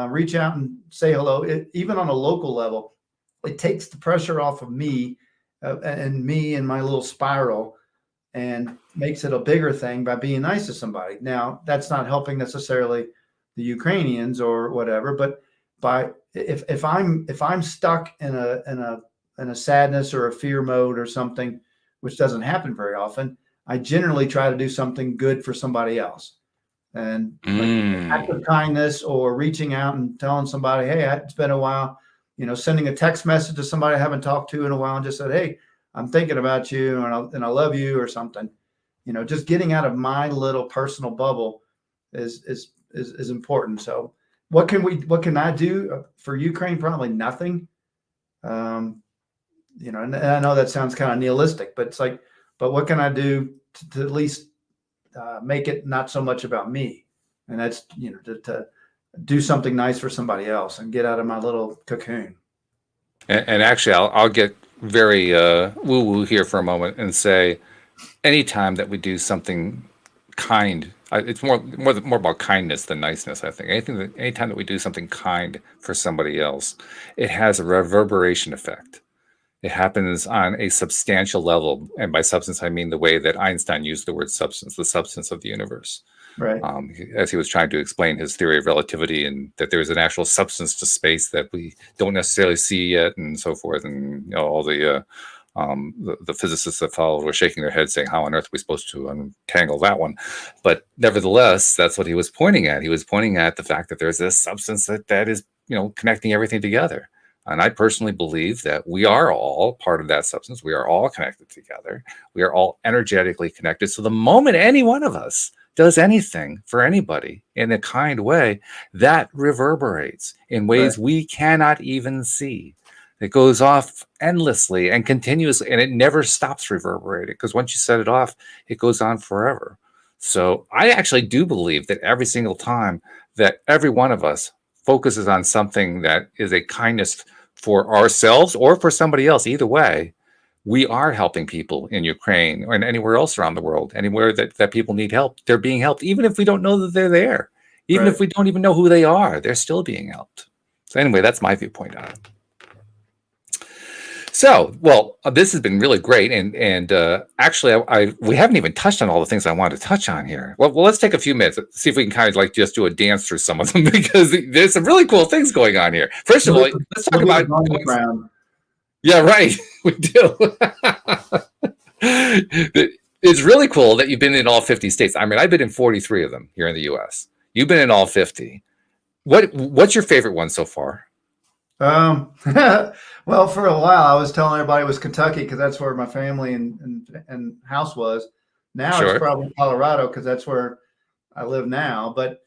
reach out and say hello. Even on a local level, it takes the pressure off of me and my little spiral and makes it a bigger thing by being nice to somebody. Now, that's not helping necessarily the Ukrainians or whatever, but if I'm stuck in a sadness or a fear mode or something, which doesn't happen very often, I generally try to do something good for somebody else. And like act of kindness or reaching out and telling somebody, hey, it's been a while, sending a text message to somebody I haven't talked to in a while and just said, hey, I'm thinking about you and I love you or something. Just getting out of my little personal bubble is important. So what can I do for Ukraine? Probably nothing. And I know that sounds kind of nihilistic, but it's like, but what can I do to at least make it not so much about me? And that's, to do something nice for somebody else and get out of my little cocoon. And actually, I'll get very woo-woo here for a moment and say, anytime that we do something kind, it's more about kindness than niceness. I think anytime that we do something kind for somebody else, it has a reverberation effect. It happens on a substantial level, and by substance I mean the way that Einstein used the word substance, the substance of the universe. Right. As he was trying to explain his theory of relativity, and that there is an actual substance to space that we don't necessarily see yet, and so forth, and all the physicists that followed were shaking their heads, saying, "How on earth are we supposed to untangle that one?" But nevertheless, that's what he was pointing at. He was pointing at the fact that there's this substance that is, connecting everything together. And I personally believe that we are all part of that substance. We are all connected together. We are all energetically connected. So the moment any one of us does anything for anybody in a kind way, that reverberates in ways we cannot even see. It goes off endlessly and continuously, and it never stops reverberating, because once you set it off, it goes on forever. So I actually do believe that every single time that every one of us focuses on something that is a kindness for ourselves or for somebody else, either way, we are helping people in Ukraine and anywhere else around the world, anywhere that people need help. They're being helped, even if we don't know that they're there, even if we don't even know who they are, they're still being helped. So anyway, that's my viewpoint on it. So, well, this has been really great, and actually, we haven't even touched on all the things I wanted to touch on here. Well, let's take a few minutes, see if we can kind of like just do a dance through some of them, because there's some really cool things going on here. First of all, let's talk about yeah, right, we do. It's really cool that you've been in all 50 states. I mean, I've been in 43 of them here in the U.S. You've been in all 50. What's your favorite one so far? Well, for a while I was telling everybody it was Kentucky because that's where my family and house was. Now it's probably Colorado because that's where I live now. But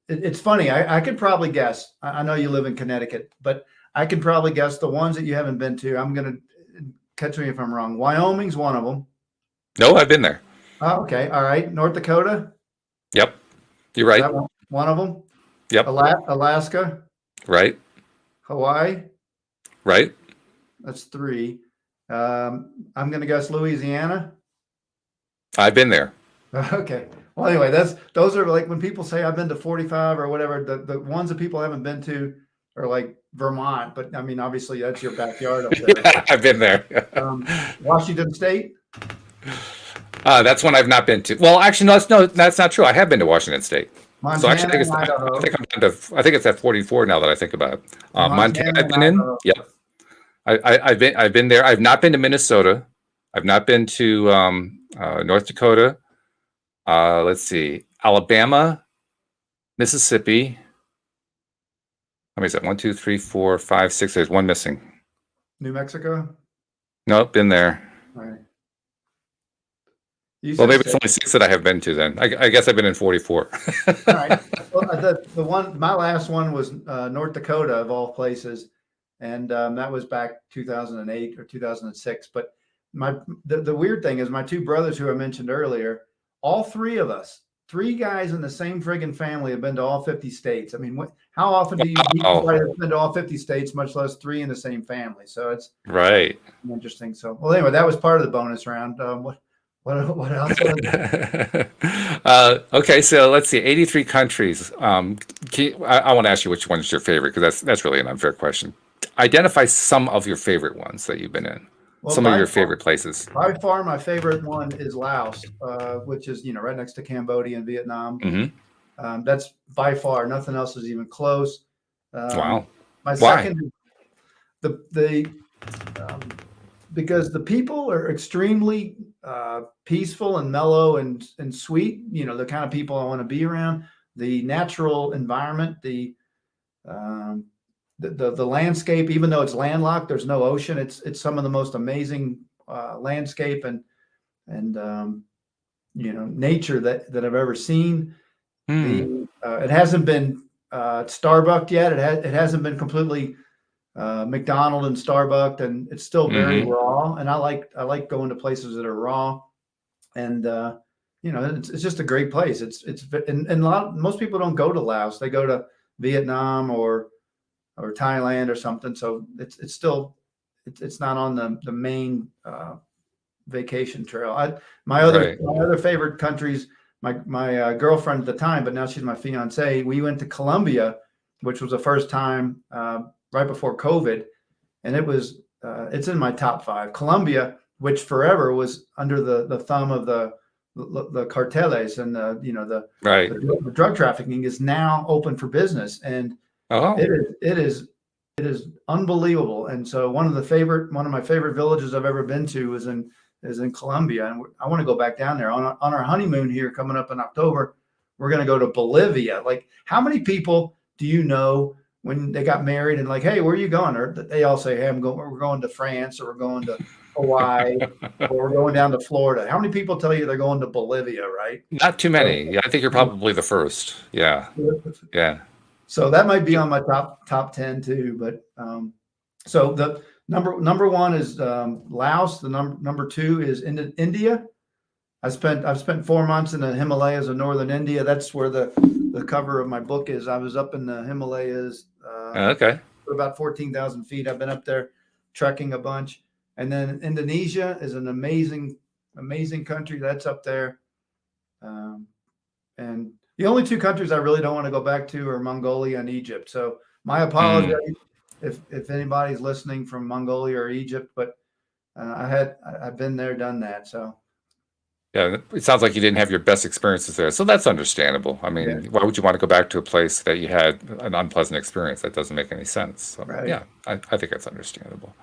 it's funny. I could probably guess. I know you live in Connecticut, but I could probably guess the ones that you haven't been to. I'm gonna catch me if I'm wrong. Wyoming's one of them. No, I've been there. Oh, okay, all right. North Dakota. Yep, you're right. Is that one of them. Yep. Alaska. Right. Hawaii. Right. That's 3. I'm going to guess Louisiana. I've been there. Okay. Well, anyway, those are like when people say I've been to 45 or whatever, the ones that people haven't been to are like Vermont, but I mean, obviously that's your backyard up there. I've been there. Washington State. That's one I've not been to. Well, actually, no, that's not true. I have been to Washington State. Montana, so actually, I think it's at 44 now that I think about it. Montana, I've been in. Yep. I've been there. I've not been to Minnesota. I've not been to North Dakota. Let's see, Alabama, Mississippi. How many is that? 1, 2, 3, 4, 5, 6. There's one missing. New Mexico. Nope, been there. All right. Well, maybe it's only 6 that I have been to then. I guess I've been in 44. All right. Well, my last one was North Dakota of all places, and that was back 2008 or 2006. But the weird thing is my two brothers who I mentioned earlier, all three of us, 3 guys in the same friggin' family have been to all 50 states. I mean, how often do you meet somebody that's been to all 50 states, much less 3 in the same family? So it's right. Interesting. So, well, anyway, that was part of the bonus round. What else? Okay, so let's see, 83 countries. I want to ask you which one is your favorite, because that's really an unfair question. Identify some of your favorite ones that you've been in. Well, some of your favorite places. By far, my favorite one is Laos, which is right next to Cambodia and Vietnam. Mm-hmm. That's by far, nothing else is even close. Wow. My second, because the people are extremely peaceful and mellow and sweet. The kind of people I want to be around. The natural environment, the landscape, even though it's landlocked, there's no ocean. It's some of the most amazing landscape and nature that I've ever seen. It hasn't been Starbucked yet. It hasn't been completely McDonald and Starbucked, and it's still very raw. And I like going to places that are raw, and it's just a great place. And most people don't go to Laos. They go to Vietnam or Thailand or something. So it's still not on the main vacation trail. My other favorite countries. My girlfriend at the time, but now she's my fiance. We went to Colombia, which was the first time right before COVID, and it's in my top 5. Colombia, which forever was under the thumb of the cartels and the drug trafficking, is now open for business, and it is unbelievable. And so one of my favorite villages I've ever been to is in Colombia, and I want to go back down there on our honeymoon here coming up in October. We're going to go to Bolivia. Like, how many people do you know when they got married and like, hey, where are you going? Or they all say, hey, we're going to France, or we're going to Hawaii, or we're going down to Florida. How many people tell you they're going to Bolivia, right? Not too many. Yeah, I think you're probably the first. Yeah. Yeah. So that might be on my top 10 too. But so the number 1 is Laos. The number 2 is India. I've spent 4 months in the Himalayas of northern India. That's where the cover of my book is. I was up in the Himalayas. About 14,000 feet. I've been up there trekking a bunch. And then Indonesia is an amazing country that's up there. And the only 2 countries I really don't want to go back to are Mongolia and Egypt. So my apologies if anybody's listening from Mongolia or Egypt, but I've been there, done that. So. Yeah, it sounds like you didn't have your best experiences there. So that's understandable. I mean, why would you want to go back to a place that you had an unpleasant experience? That doesn't make any sense. So, yeah, I think that's understandable.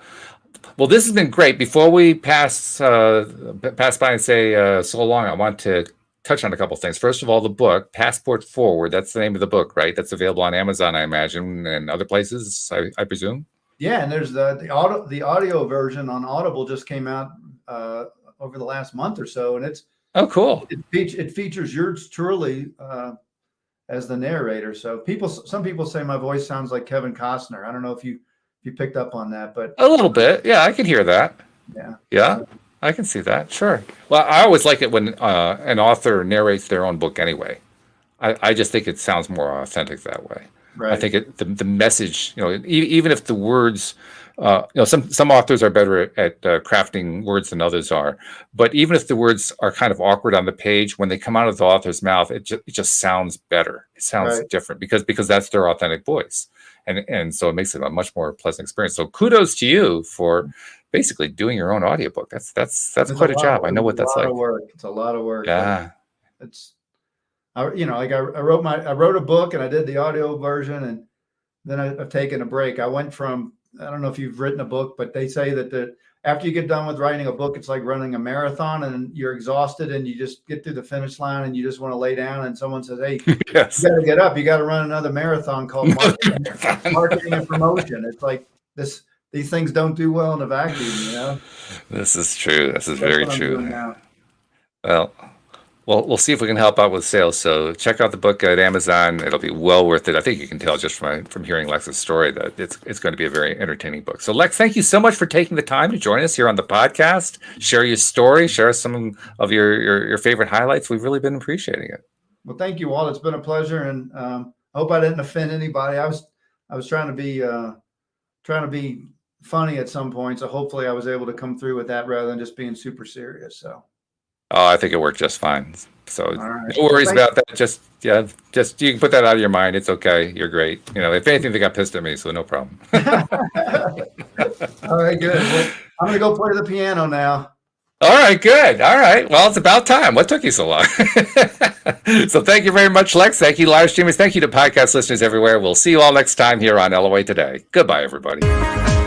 Well, this has been great. Before we pass by and say so long, I want to touch on a couple of things. First of all, the book, Passport Forward, that's the name of the book, right? That's available on Amazon, I imagine, and other places, I presume? Yeah, and there's the audio version on Audible just came out over the last month or so, and it's cool. It features yours truly as the narrator. So some people say my voice sounds like Kevin Costner. I don't know if you picked up on that, but a little bit. Yeah, I can hear that. Yeah, I can see that. Sure. Well, I always like it when an author narrates their own book anyway. I just think it sounds more authentic that way. Right. I think the message, even if the words, some authors are better at crafting words than others are, but even if the words are kind of awkward on the page, when they come out of the author's mouth, it just sounds better. It sounds different because that's their authentic voice. And so it makes it a much more pleasant experience. So kudos to you for basically doing your own audiobook. That's quite a job. I know what that's like. It's a lot of work. Yeah. I wrote a book and I did the audio version, and then I've taken a break. I went from, I don't know if you've written a book, but they say that after you get done with writing a book, it's like running a marathon and you're exhausted and you just get through the finish line and you just want to lay down, and someone says, hey, yes, you got to get up. You got to run another marathon called marketing and promotion. It's like this these things don't do well in a vacuum, you know. This is true. This is That's very what I'm true. doing now. Well, we'll see if we can help out with sales. So check out the book at Amazon. It'll be well worth it. I think you can tell just from hearing Lex's story that it's going to be a very entertaining book. So Lex, thank you so much for taking the time to join us here on the podcast. Share your story. Share some of your favorite highlights. We've really been appreciating it. Well, thank you, Walt. It's been a pleasure, and I hope I didn't offend anybody. I was trying to be funny at some point, so hopefully I was able to come through with that rather than just being super serious. So. Oh, I think it worked just fine. So Right. no worries about that. Just you can put that out of your mind. It's okay. You're great. If anything, they got pissed at me, so no problem. All right, good. Well, I'm gonna go play the piano now. All right, good. All right. Well, it's about time. What took you so long? So thank you very much, Lex. Thank you, live streamers. Thank you to podcast listeners everywhere. We'll see you all next time here on LOA Today. Goodbye, everybody.